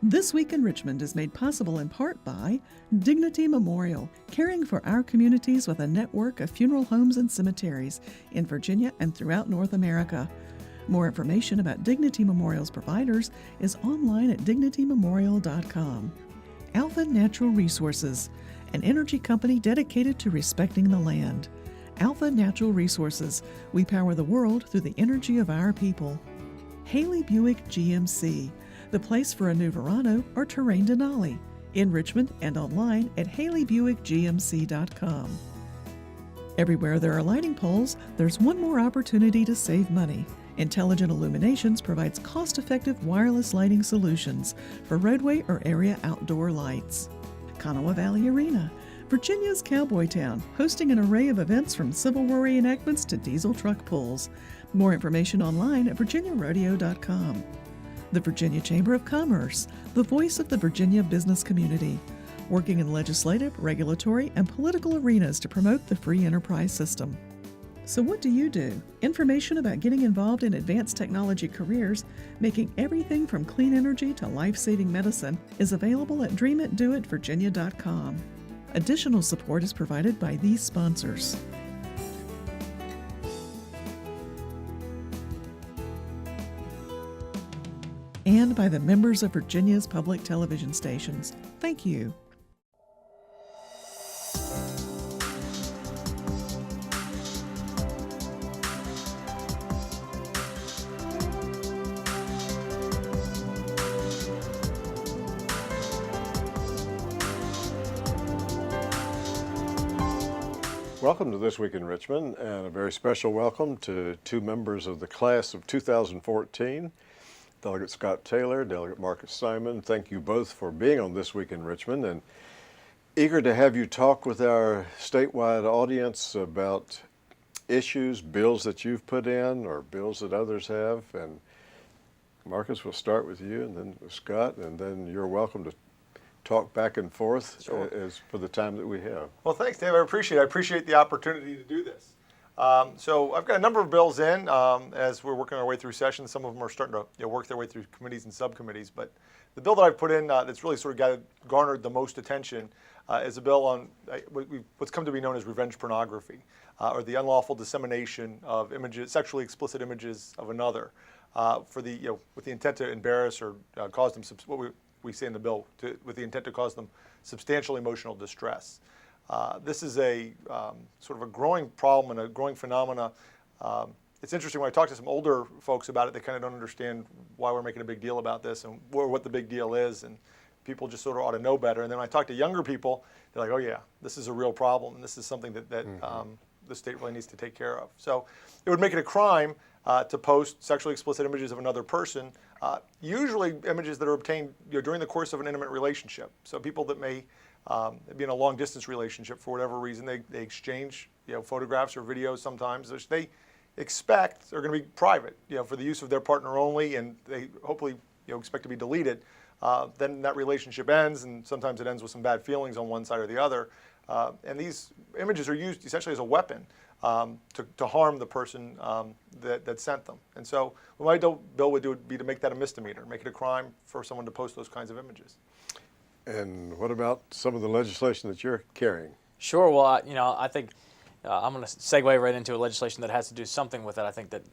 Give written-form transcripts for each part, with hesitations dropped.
This Week in Richmond is made possible in part by Dignity Memorial, caring for our communities with a network of funeral homes and cemeteries in Virginia and throughout North America. More information about Dignity Memorial's providers is online at dignitymemorial.com. Alpha Natural Resources, an energy company dedicated to respecting the land. Alpha Natural Resources, we power the world through the energy of our people. Haley Buick GMC, the place for a new Verano or Terrain Denali, in Richmond and online at haleybuickgmc.com. Everywhere there are lighting poles, there's one more opportunity to save money. Intelligent Illuminations provides cost-effective wireless lighting solutions for roadway or area outdoor lights. Kanawha Valley Arena, Virginia's cowboy town, hosting an array of events from Civil War reenactments to diesel truck pulls. More information online at virginiarodeo.com. The Virginia Chamber of Commerce, the voice of the Virginia business community, working in legislative, regulatory, and political arenas to promote the free enterprise system. So what do you do? Information about getting involved in advanced technology careers, making everything from clean energy to life-saving medicine, is available at dreamitdoitvirginia.com. Additional support is provided by these sponsors. And by the members of Virginia's public television stations. Thank you. Welcome to This Week in Richmond, and a very special welcome to two members of the class of 2014. Delegate Scott Taylor, Delegate Marcus Simon, thank you both for being on This Week in Richmond, and eager to have you talk with our statewide audience about issues, bills that you've put in or bills that others have. And Marcus, we'll start with you and then with Scott, and then you're welcome to talk back and forth. Sure. As for the time that we have. Well, thanks, Dave. I appreciate the opportunity to do this. So I've got a number of bills in as we're working our way through sessions. Some of them are starting to work their way through committees and subcommittees. But the bill that I've put in that's really sort of garnered the most attention is a bill on what's come to be known as revenge pornography, or the unlawful dissemination of images, sexually explicit images of another, with the intent to embarrass or cause them what we say in the bill with the intent to cause them substantial emotional distress. This is a sort of a growing problem and a growing phenomena. It's interesting when I talk to some older folks about it, they kind of don't understand why we're making a big deal about this and what the big deal is, and people just sort of ought to know better. And then when I talk to younger people, they're like, oh yeah, this is a real problem, and this is something that the state really needs to take care of. So it would make it a crime to post sexually explicit images of another person, usually images that are obtained during the course of an intimate relationship. So people that may be in a long-distance relationship for whatever reason, they exchange photographs or videos sometimes, which they expect are going to be private, for the use of their partner only, and they hopefully expect to be deleted. Then that relationship ends, and sometimes it ends with some bad feelings on one side or the other. And these images are used essentially as a weapon to harm the person that sent them. And so what my bill would do would be to make that a misdemeanor, make it a crime for someone to post those kinds of images. And what about some of the legislation that you're carrying? Sure. Well, I think I'm going to segue right into a legislation that has to do something with it. I think that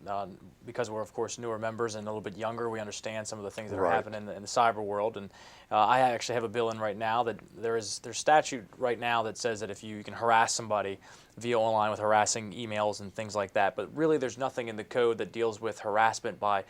because we're, of course, newer members and a little bit younger, we understand some of the things that are happening in the cyber world. And I actually have a bill in right now that there's statute right now that says that if you can harass somebody via online with harassing emails and things like that. But really, there's nothing in the code that deals with harassment by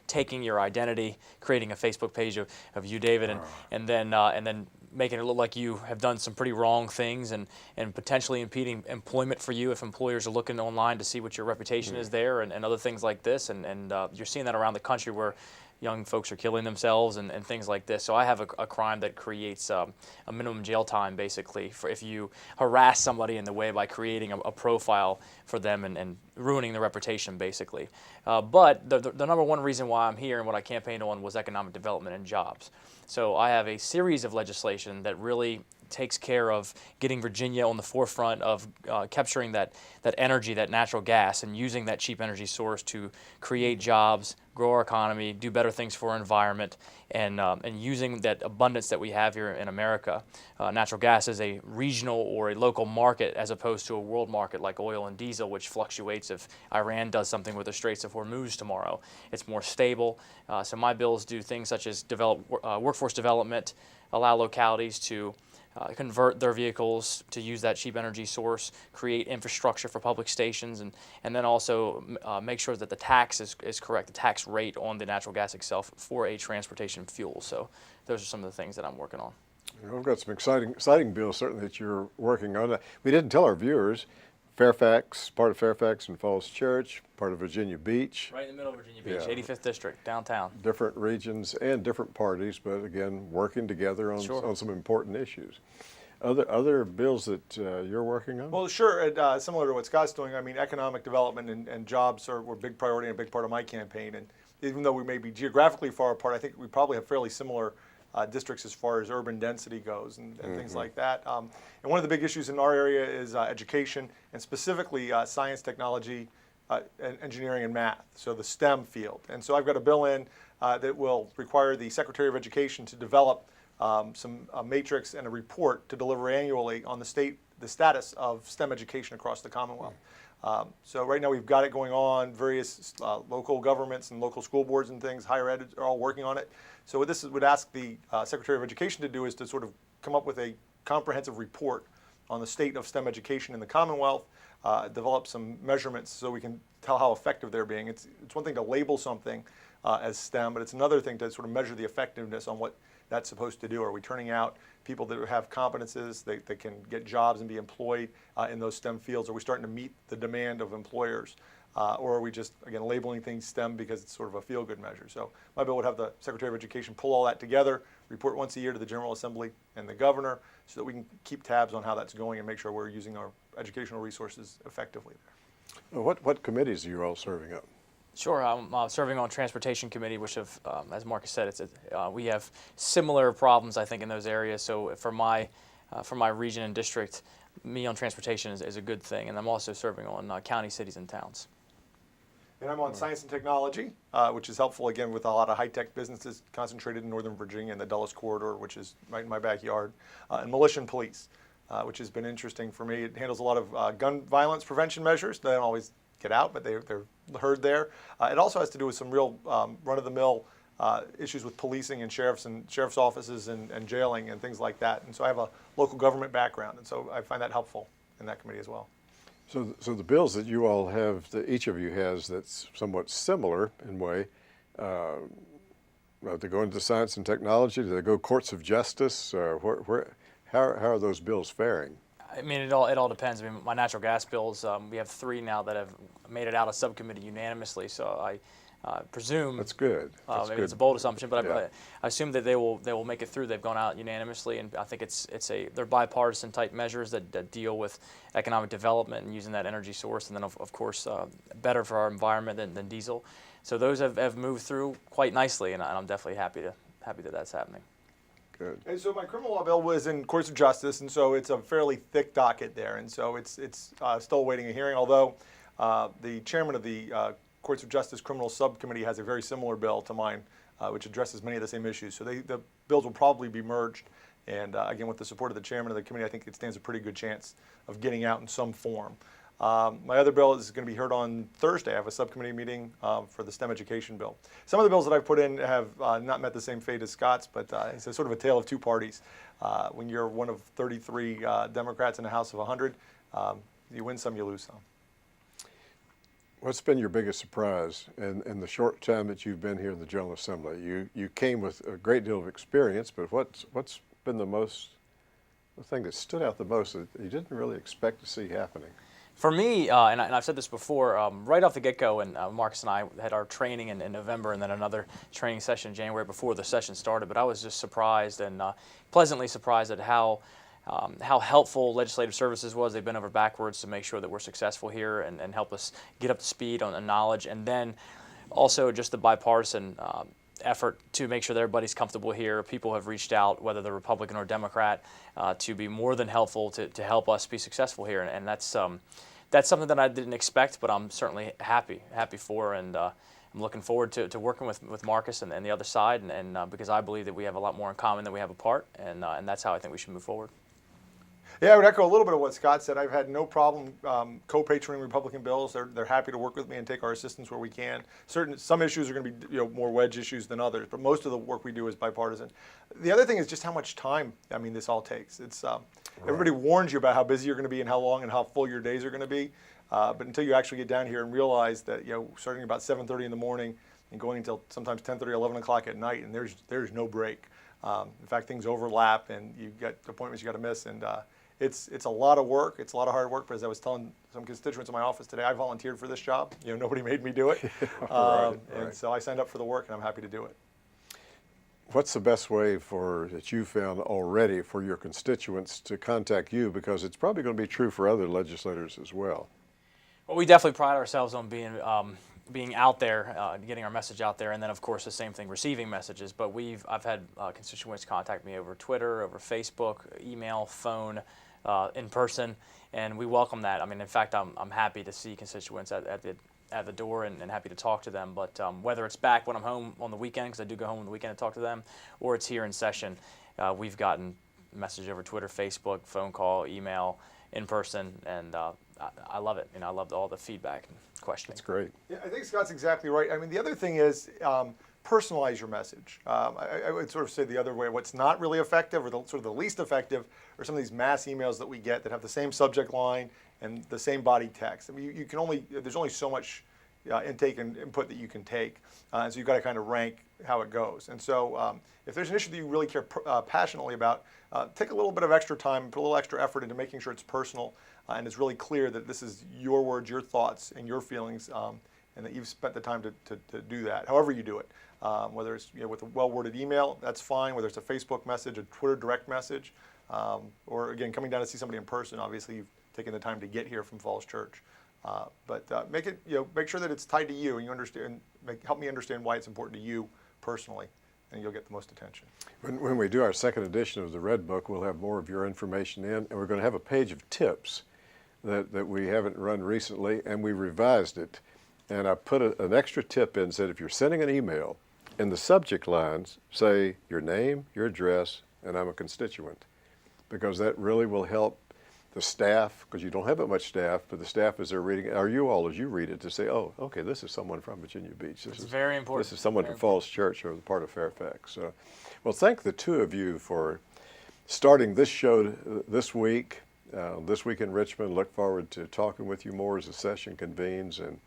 taking your identity, creating a Facebook page of you, David, and then making it look like you have done some pretty wrong things and potentially impeding employment for you if employers are looking online to see what your reputation is there and other things like this. And you're seeing that around the country where young folks are killing themselves and things like this. So I have a crime that creates a minimum jail time, basically, for if you harass somebody in the way by creating a profile for them and ruining their reputation, basically. But the number one reason why I'm here and what I campaigned on was economic development and jobs. So I have a series of legislation that really takes care of getting Virginia on the forefront of capturing that energy, that natural gas, and using that cheap energy source to create jobs, grow our economy, do better things for our environment, and using that abundance that we have here in America. Natural gas is a regional or a local market as opposed to a world market like oil and diesel, which fluctuates if Iran does something with the Straits of Hormuz tomorrow. It's more stable. So my bills do things such as develop workforce development, allow localities to convert their vehicles to use that cheap energy source, create infrastructure for public stations, and then also make sure that the tax is correct, the tax rate on the natural gas itself for a transportation fuel. So those are some of the things that I'm working on. We've got some exciting bills certainly that you're working on. We didn't tell our viewers, Fairfax, part of Fairfax and Falls Church, part of Virginia Beach. Right in the middle of Virginia Beach, Yeah. 85th District, downtown. Different regions and different parties, but again, working together on, Sure. on some important issues. Other bills that you're working on? Well, sure. Similar to what Scott's doing, I mean, economic development and jobs were a big priority and a big part of my campaign. And even though we may be geographically far apart, I think we probably have fairly similar districts as far as urban density goes and things like that. And one of the big issues in our area is education, and specifically science, technology, engineering, and math, so the STEM field. And so I've got a bill in that will require the Secretary of Education to develop some matrix and a report to deliver annually on the status of STEM education across the Commonwealth. So right now we've got it going on. Various local governments and local school boards and things, higher ed, are all working on it. So what this would ask the Secretary of Education to do is to sort of come up with a comprehensive report on the state of STEM education in the Commonwealth, develop some measurements so we can tell how effective they're being. It's one thing to label something as STEM, but it's another thing to sort of measure the effectiveness on what that's supposed to do. Are we turning out people that have competences that can get jobs and be employed in those STEM fields? Are we starting to meet the demand of employers? Or are we just, again, labeling things STEM because it's sort of a feel-good measure? So my bill would have the Secretary of Education pull all that together, report once a year to the General Assembly and the Governor so that we can keep tabs on how that's going and make sure we're using our educational resources effectively there. What committees are you all serving up? Sure, I'm serving on Transportation Committee, which, as Marcus said, we have similar problems, I think, in those areas. So for my region and district, me on transportation is a good thing. And I'm also serving on county, cities, and towns. And I'm on Science and Technology, which is helpful, again, with a lot of high-tech businesses concentrated in Northern Virginia and the Dulles Corridor, which is right in my backyard, and Militia and Police, which has been interesting for me. It handles a lot of gun violence prevention measures. They don't always get out, but they're heard there. It also has to do with some real run-of-the-mill issues with policing and sheriff's offices and jailing and things like that. And so I have a local government background, and so I find that helpful in that committee as well. So the bills that you all have, that each of you has, that's somewhat similar in way, they go into science and technology. Do they go courts of justice? How are those bills faring? I mean, it all depends. I mean, my natural gas bills, we have 3 now that have made it out of subcommittee unanimously. So I presume That's good. That's maybe good. it's a bold assumption, but Yeah. I assume that they will make it through. They've gone out unanimously, and I think they're bipartisan type measures that deal with economic development and using that energy source, and then of course better for our environment than diesel. So those have moved through quite nicely, and I'm definitely happy that that's happening. Good. And so my criminal law bill was in courts of justice, and so it's a fairly thick docket there, and so it's still awaiting a hearing. Although the chairman of the Courts of Justice Criminal Subcommittee has a very similar bill to mine, which addresses many of the same issues. So the bills will probably be merged, and again, with the support of the chairman of the committee, I think it stands a pretty good chance of getting out in some form. My other bill is going to be heard on Thursday. I have a subcommittee meeting for the STEM education bill. Some of the bills that I've put in have not met the same fate as Scott's, but it's a sort of a tale of two parties. When you're one of 33 Democrats in a House of 100, you win some, you lose some. What's been your biggest surprise in the short time that you've been here in the General Assembly? You came with a great deal of experience, but what's been the thing that stood out the most that you didn't really expect to see happening? For me, and I've said this before, right off the get-go, and Marcus and I had our training in November and then another training session in January before the session started, but I was just surprised and pleasantly surprised at how helpful Legislative Services was. They've been over backwards to make sure that we're successful here and help us get up to speed on the knowledge, and then also just the bipartisan effort to make sure that everybody's comfortable here. People have reached out, whether they're Republican or Democrat, to be more than helpful to help us be successful here, and that's something that I didn't expect, but I'm certainly happy for, and I'm looking forward to working with Marcus and the other side, and because I believe that we have a lot more in common than we have apart, and that's how I think we should move forward. Yeah, I would echo a little bit of what Scott said. I've had no problem co-patroning Republican bills. They're happy to work with me and take our assistance where we can. Some issues are going to be more wedge issues than others, but most of the work we do is bipartisan. The other thing is just how much time this all takes. It's everybody warns you about how busy you're going to be and how long and how full your days are going to be, but until you actually get down here and realize that starting about 7:30 in the morning and going until sometimes 10:30, 11 o'clock at night, and there's no break. In fact, things overlap and you've got appointments you got to miss, and it's a lot of work. It's a lot of hard work. But as I was telling some constituents in my office today, I volunteered for this job. Nobody made me do it, and so I signed up for the work, and I'm happy to do it. What's the best way that you found already for your constituents to contact you? Because it's probably going to be true for other legislators as well. Well, we definitely pride ourselves on being out there, getting our message out there, and then of course the same thing, receiving messages. But I've had constituents contact me over Twitter, over Facebook, email, phone, in person, and we welcome that. In fact, I'm happy to see constituents at the door and happy to talk to them. But whether it's back when I'm home on the weekend, because I do go home on the weekend and talk to them, or it's here in session, we've gotten message over Twitter, Facebook, phone call, email, in person, and I love it. I love all the feedback and questioning. That's great. Yeah, I think Scott's exactly right. The other thing is personalize your message. I would sort of say the other way. What's not really effective, or the least effective, are some of these mass emails that we get that have the same subject line and the same body text. There's only so much intake and input that you can take, and so you've got to kind of rank how it goes. And so if there's an issue that you really care passionately about, take a little bit of extra time, put a little extra effort into making sure it's personal and it's really clear that this is your words, your thoughts, and your feelings, and that you've spent the time to do that, however you do it. Whether it's with a well-worded email, that's fine. Whether it's a Facebook message, a Twitter direct message, or again, coming down to see somebody in person. Obviously, you've taken the time to get here from Falls Church. But make sure that it's tied to you, and you understand. Help me understand why it's important to you personally, and you'll get the most attention. When we do our second edition of the Red Book, we'll have more of your information in, and we're going to have a page of tips that we haven't run recently, and we revised it. And I put an extra tip in, said if you're sending an email, in the subject lines, say your name, your address, and I'm a constituent, because that really will help the staff, because you don't have that much staff, but the staff as they're reading it, or you all as you read it, to say, oh, okay, this is someone from Virginia Beach. This is very important. This is someone from Falls Church or the part of Fairfax. So, well, thank the two of you for starting this show this week in Richmond. Look forward to talking with you more as the session convenes, and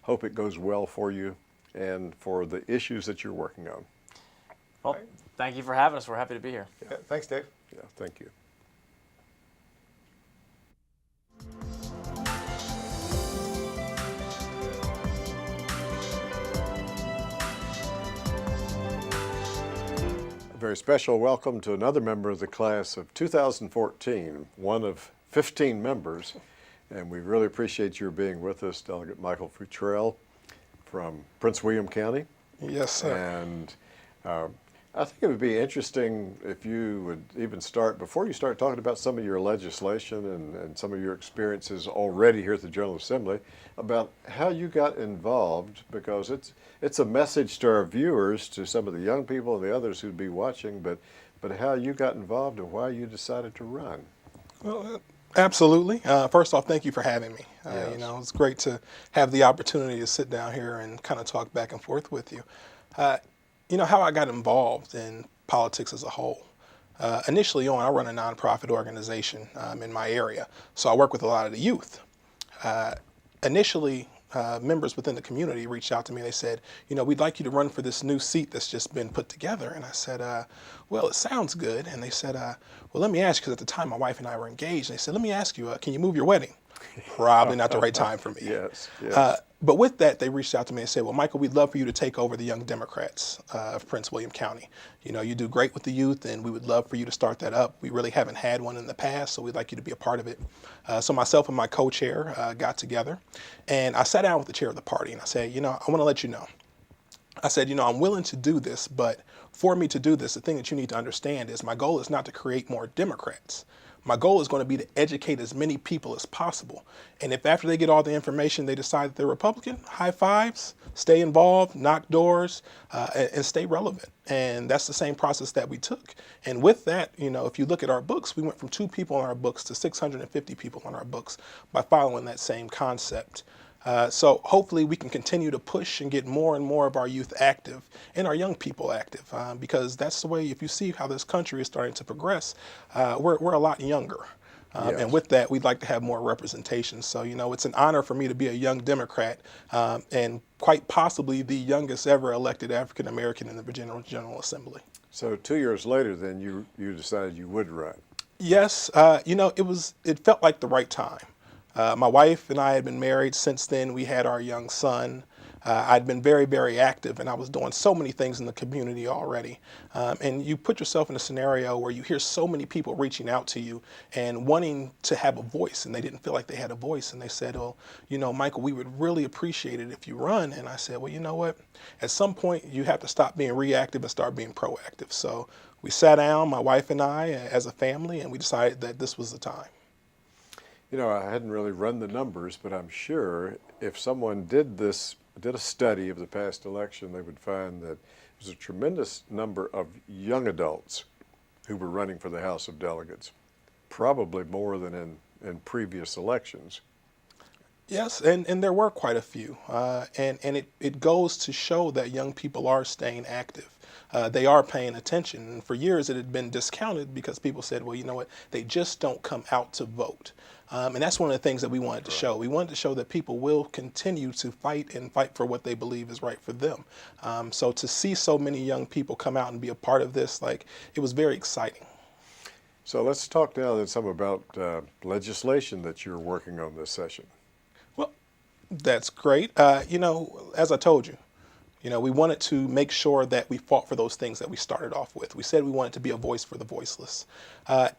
hope it goes well for you and for the issues that you're working on. Well, thank you for having us. We're happy to be here. Yeah, thanks, Dave. Yeah, thank you. A very special welcome to another member of the class of 2014, one of 15 members, and we really appreciate your being with us, Delegate Michael Futrell from Prince William County. Yes, sir. And I think it would be interesting if you would even start, before you start talking about some of your legislation and some of your experiences already here at the General Assembly, about how you got involved, because it's a message to our viewers, to some of the young people and the others who'd be watching, but how you got involved and why you decided to run. Well, absolutely. First off, thank you for having me. Yes. It's great to have the opportunity to sit down here and kind of talk back and forth with you. How I got involved in politics as a whole. Initially I run a nonprofit organization in my area, so I work with a lot of the youth. Initially, members within the community reached out to me. They said, we'd like you to run for this new seat that's just been put together. And I said, well, it sounds good. And they said, well, let me ask you, because at the time my wife and I were engaged. And they said, let me ask you, can you move your wedding? Probably not the right time for me. Yes. But with that, they reached out to me and said, well, Michael, we'd love for you to take over the Young Democrats of Prince William County. You do great with the youth, and we would love for you to start that up. We really haven't had one in the past, so we'd like you to be a part of it. So myself and my co-chair got together, and I sat down with the chair of the party, and I said, I want to let you know, I said, I'm willing to do this, but for me to do this, the thing that you need to understand is my goal is not to create more Democrats. My goal is going to be to educate as many people as possible. And if after they get all the information, they decide that they're Republican, high fives, stay involved, knock doors, and stay relevant. And that's the same process that we took. And with that, if you look at our books, we went from 2 people on our books to 650 people on our books by following that same concept. So hopefully we can continue to push and get more and more of our youth active and our young people active, because that's the way, if you see how this country is starting to progress, we're a lot younger. Yes. And with that, we'd like to have more representation. So, it's an honor for me to be a young Democrat, and quite possibly the youngest ever elected African American in the Virginia General Assembly. So 2 years later, then you decided you would run. Yes, it felt like the right time. My wife and I had been married. Since then, we had our young son. I'd been very, very active, and I was doing so many things in the community already. And you put yourself in a scenario where you hear so many people reaching out to you and wanting to have a voice, and they didn't feel like they had a voice. And they said, "Oh, Michael, we would really appreciate it if you run." And I said, "Well, you know what? At some point, you have to stop being reactive and start being proactive." So we sat down, my wife and I, as a family, and we decided that this was the time. I hadn't really run the numbers, but I'm sure if someone did a study of the past election, they would find that there was a tremendous number of young adults who were running for the House of Delegates, probably more than in previous elections. Yes, and there were quite a few. And it goes to show that young people are staying active. They are paying attention. And for years it had been discounted because people said, well, you know what, they just don't come out to vote. And that's one of the things that we wanted to show. We wanted to show that people will continue to fight for what they believe is right for them. So to see so many young people come out and be a part of this, it was very exciting. So let's talk now then some about legislation that you're working on this session. Well, that's great. As I told you, we wanted to make sure that we fought for those things that we started off with. We said we wanted to be a voice for the voiceless.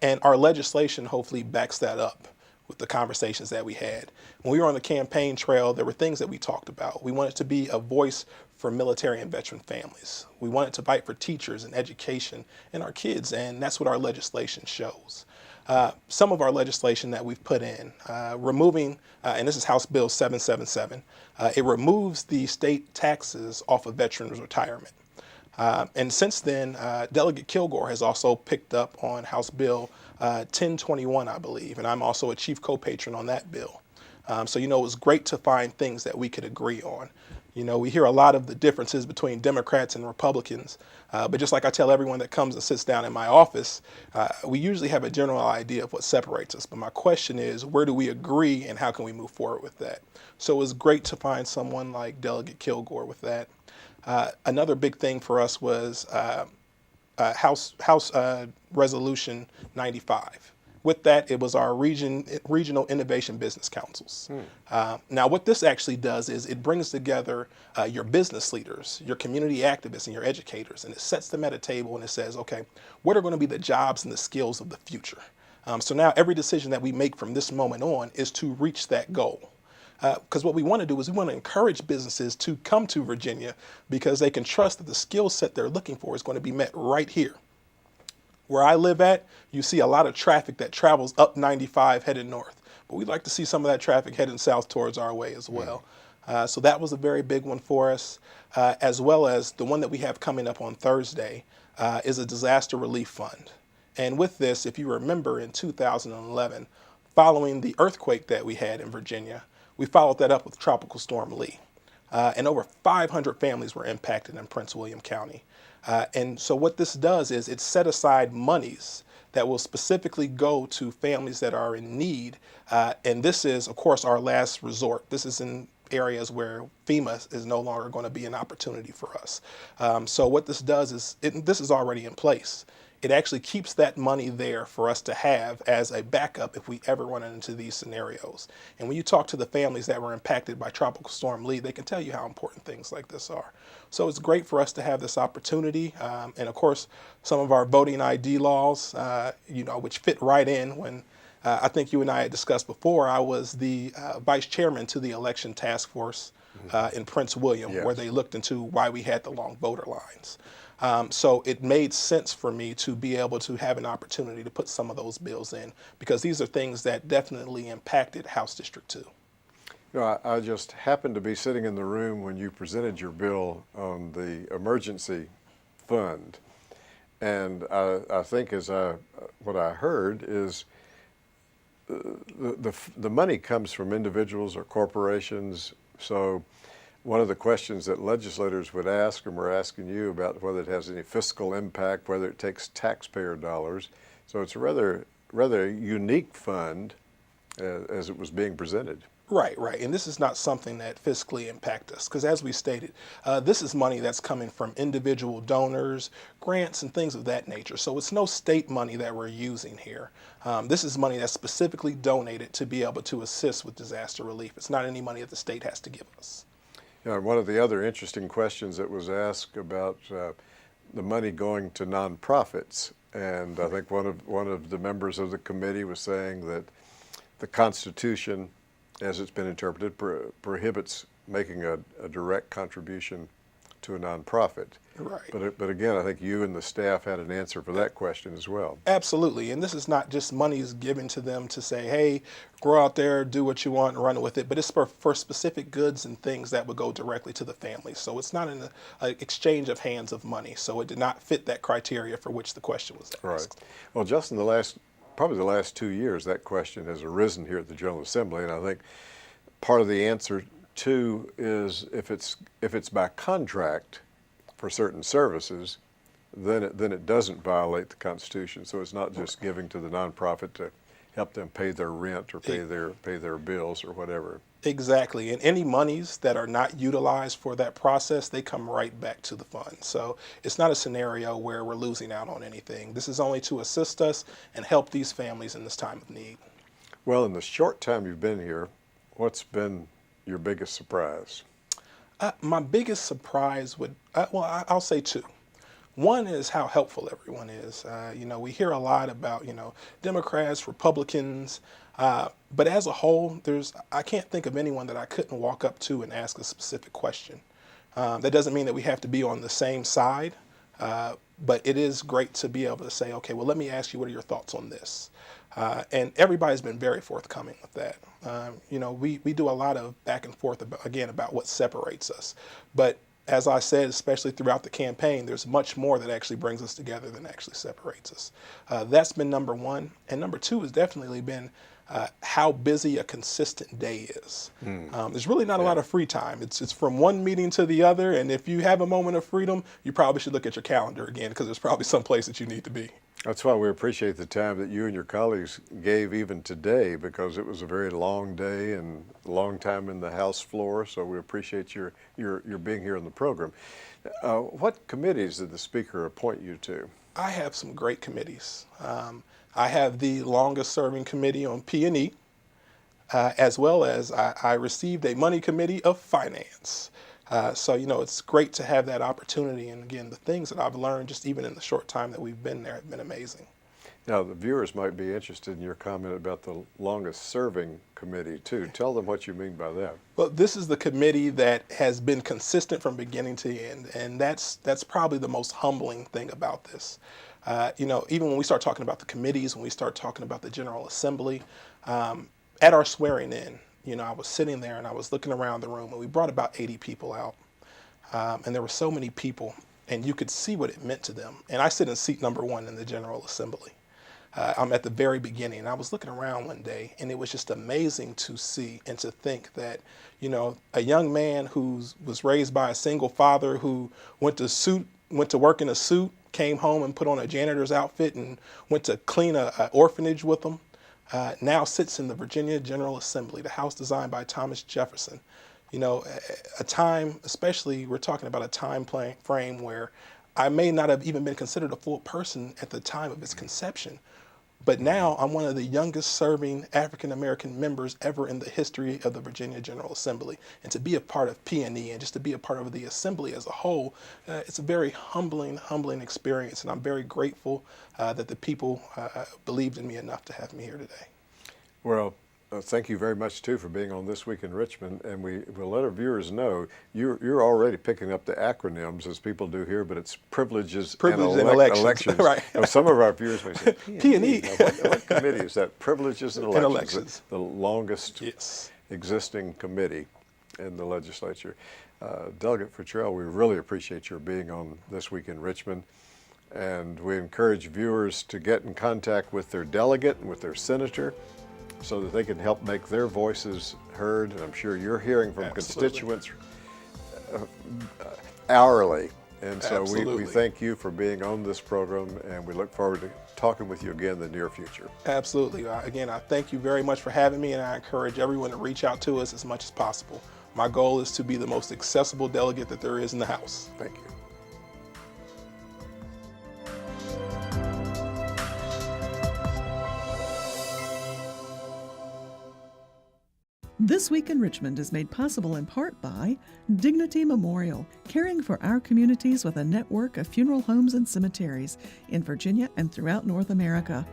And our legislation hopefully backs that up with the conversations that we had. When we were on the campaign trail, there were things that we talked about. We wanted to be a voice for military and veteran families. We wanted to fight for teachers and education and our kids, and that's what our legislation shows. Some of our legislation that we've put in, removing, and this is House Bill 777, it removes the state taxes off of veterans' retirement. And since then, Delegate Kilgore has also picked up on House Bill 1021, I believe, and I'm also a chief co-patron on that bill. So, it was great to find things that we could agree on. We hear a lot of the differences between Democrats and Republicans, but just like I tell everyone that comes and sits down in my office, we usually have a general idea of what separates us. But my question is, where do we agree and how can we move forward with that? So it was great to find someone like Delegate Kilgore with that. Another big thing for us was House Resolution 95. With that, it was our regional innovation business councils. Now, what this actually does is it brings together your business leaders, your community activists, and your educators, and it sets them at a table and it says, okay, what are going to be the jobs and the skills of the future? So now every decision that we make from this moment on is to reach that goal. Because what we want to do is we want to encourage businesses to come to Virginia because they can trust that the skill set they're looking for is going to be met right here. Where I live at, you see a lot of traffic that travels up 95 headed north. But we'd like to see some of that traffic heading south towards our way as well. So that was a very big one for us, as well as the one that we have coming up on Thursday is a disaster relief fund. And with this, if you remember in 2011, following the earthquake that we had in Virginia, we followed that up with Tropical Storm Lee. And over 500 families were impacted in Prince William County. And so what this does is it set aside monies that will specifically go to families that are in need. And this is, of course, our last resort. This is in areas where FEMA is no longer going to be an opportunity for us. So what this does is, this is already in place. It actually keeps that money there for us to have as a backup if we ever run into these scenarios. And when you talk to the families that were impacted by Tropical Storm Lee, they can tell you how important things like this are. So it's great for us to have this opportunity. And of course, some of our voting ID laws, which fit right in when I think you and I had discussed before, I was the vice chairman to the election task force in Prince William, Yes. where they looked into why we had the long voter lines. So it made sense for me to be able to have an opportunity to put some of those bills in, because these are things that definitely impacted House District 2. You know, I just happened to be sitting in the room when you presented your bill on the emergency fund. And I think what I heard is the money comes from individuals or corporations. So one of the questions that legislators would ask, and we're asking you about whether it has any fiscal impact, whether it takes taxpayer dollars. So it's a rather unique fund as it was being presented. Right, right. And this is not something that fiscally impact us, because as we stated, this is money that's coming from individual donors, grants, and things of that nature. So it's no state money that we're using here. This is money that's specifically donated to be able to assist with disaster relief. It's not any money that the state has to give us. Yeah, one of the other interesting questions that was asked about the money going to nonprofits, and I think one of the members of the committee was saying that the Constitution, as it's been interpreted, prohibits making a direct contribution to a nonprofit. Right. But again, I think you and the staff had an answer for that question as well. Absolutely. And this is not just monies given to them to say, hey, go out there, do what you want, and run with it. But it's for specific goods and things that would go directly to the family. So it's not an exchange of hands of money. So it did not fit that criteria for which the question was asked. Right. Well, Justin, probably the last 2 years, that question has arisen here at the General Assembly. And I think part of the answer, too, is if it's by contract for certain services, then it doesn't violate the Constitution. So it's not just giving to the nonprofit to help them pay their rent or pay their bills or whatever. Exactly. And any monies that are not utilized for that process, they come right back to the fund. So it's not a scenario where we're losing out on anything. This is only to assist us and help these families in this time of need. Well, in the short time you've been here, what's been your biggest surprise? My biggest surprise I'll say two. One is how helpful everyone is. We hear a lot about, Democrats, Republicans, but as a whole, I can't think of anyone that I couldn't walk up to and ask a specific question. That doesn't mean that we have to be on the same side, but it is great to be able to say, okay, well, let me ask you, what are your thoughts on this? And everybody's been very forthcoming with that. We do a lot of back and forth about what separates us. But as I said, especially throughout the campaign, there's much more that actually brings us together than actually separates us. That's been number one. And number two has definitely been how busy a consistent day is. There's really not a lot of free time. It's from one meeting to the other. And if you have a moment of freedom, you probably should look at your calendar again, because there's probably some place that you need to be. That's why we appreciate the time that you and your colleagues gave even today, because it was a very long day and a long time in the House floor. So we appreciate your being here on the program. What committees did the Speaker appoint you to? I have some great committees. I have the longest serving committee on P&E, as well as I received a money committee of finance. So it's great to have that opportunity. And again, the things that I've learned just even in the short time that we've been there have been amazing. Now, the viewers might be interested in your comment about the longest serving committee too. Tell them what you mean by that. Well, this is the committee that has been consistent from beginning to end. And that's probably the most humbling thing about this. Even when we start talking about the committees, when we start talking about the General Assembly, at our swearing in, I was sitting there and I was looking around the room, and we brought about 80 people out. And there were so many people, and you could see what it meant to them. And I sit in seat number 1 in the General Assembly. I'm at the very beginning, and I was looking around one day, and it was just amazing to see and to think that, a young man who was raised by a single father, who went to work in a suit, came home and put on a janitor's outfit and went to clean an orphanage with them, now sits in the Virginia General Assembly, the house designed by Thomas Jefferson. A time, especially we're talking about a time frame where I may not have even been considered a full person at the time of its conception. But now I'm one of the youngest serving African-American members ever in the history of the Virginia General Assembly. And to be a part of P&E and just to be a part of the Assembly as a whole, it's a very humbling experience. And I'm very grateful that the people believed in me enough to have me here today. Well, thank you very much too for being on This Week in Richmond, and we'll let our viewers know you're already picking up the acronyms as people do here, but it's privileges and elections. Right. Now, some of our viewers may say P&E. Now, what committee is that? Privileges and elections. Elections. The longest Yes. existing committee in the legislature. Delegate Futrell, we really appreciate your being on This Week in Richmond. And we encourage viewers to get in contact with their delegate and with their senator so that they can help make their voices heard. And I'm sure you're hearing from constituents hourly. And so we thank you for being on this program, and we look forward to talking with you again in the near future. Absolutely. Again, I thank you very much for having me, and I encourage everyone to reach out to us as much as possible. My goal is to be the most accessible delegate that there is in the House. Thank you. This Week in Richmond is made possible in part by Dignity Memorial, caring for our communities with a network of funeral homes and cemeteries in Virginia and throughout North America.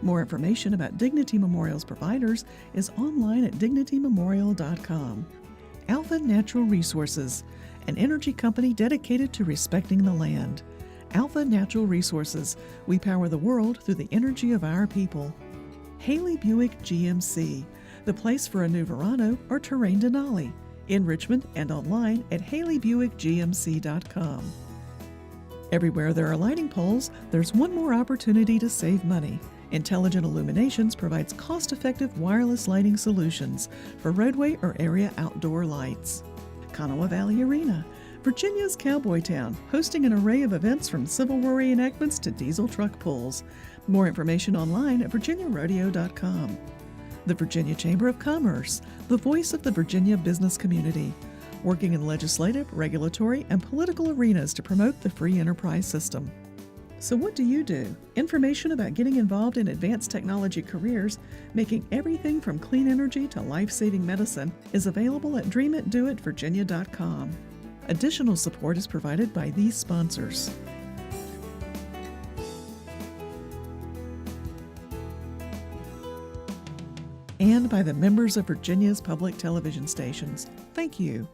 More information about Dignity Memorial's providers is online at dignitymemorial.com. Alpha Natural Resources, an energy company dedicated to respecting the land. Alpha Natural Resources, we power the world through the energy of our people. Haley Buick GMC, the place for a new Verano or Terrain Denali, in Richmond and online at haleybuickgmc.com. Everywhere there are lighting poles, there's one more opportunity to save money. Intelligent Illuminations provides cost-effective wireless lighting solutions for roadway or area outdoor lights. Kanawha Valley Arena, Virginia's cowboy town, hosting an array of events from Civil War reenactments to diesel truck pulls. More information online at virginiarodeo.com. The Virginia Chamber of Commerce, the voice of the Virginia business community, working in legislative, regulatory, and political arenas to promote the free enterprise system. So what do you do? Information about getting involved in advanced technology careers, making everything from clean energy to life-saving medicine, is available at dreamitdoitvirginia.com. Additional support is provided by these sponsors. And by the members of Virginia's public television stations. Thank you.